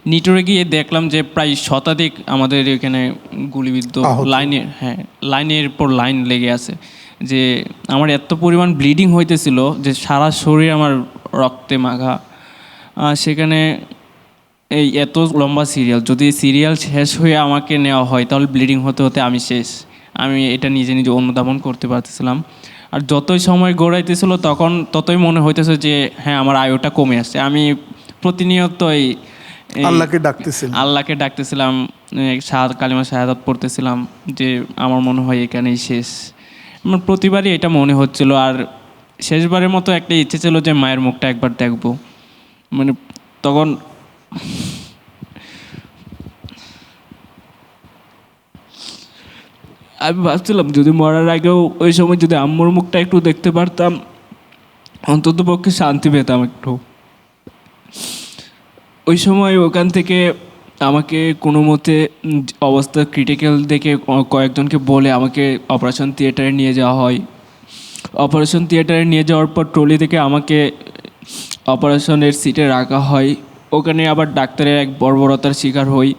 নিটোরে গিয়ে দেখলাম যে প্রায় শতাধিক আমাদের এখানে গুলিবিদ্ধ, লাইনের পর লাইন লেগে আছে। যে আমার এত পরিমাণ ব্লিডিং হইতেছিল যে সারা শরীর আমার রক্তে মাখা। সেখানে এই এত লম্বা সিরিয়াল, যদি সিরিয়াল শেষ হয়ে আমাকে নেওয়া হয় তাহলে ব্লিডিং হতে হতে আমি শেষ। আমি এটা নিজে নিজে অনুধাবন করতে পারতেছিলাম। আর যতই সময় গড়াইতেছিল তখন ততই মনে হইতেছে যে হ্যাঁ, আমার আয়ুটা কমে আসছে। আমি প্রতিনিয়তই আল্লাহকে ডাকতেছিলাম, কালিমা শাহাদাত পড়তেছিলাম যে আমার মনে হয় এখানেই শেষ। আমার প্রতিবারই এটা মনে হচ্ছিল। আর শেষবারের মতো একটা ইচ্ছে ছিল যে মায়ের মুখটা একবার দেখবো। মানে তখন আমি ভাবছিলাম যদি মরার আগেও ওই সময় যদি আম্মুর মুখটা একটু দেখতে পারতাম, অন্তত পক্ষে শান্তি পেতাম একটু। ওই সময় ওখান থেকে আমাকে কোনো মতে অবস্থা ক্রিটিক্যাল দেখে কয়েকজনকে বলে আমাকে অপারেশন থিয়েটারে নিয়ে যাওয়া হয়। অপারেশন থিয়েটারে নিয়ে যাওয়ার পর ট্রলি থেকে আমাকে অপারেশনের সিটে রাখা হয়। ওখানে আবার ডাক্তারের এক বর্বরতার শিকার হই।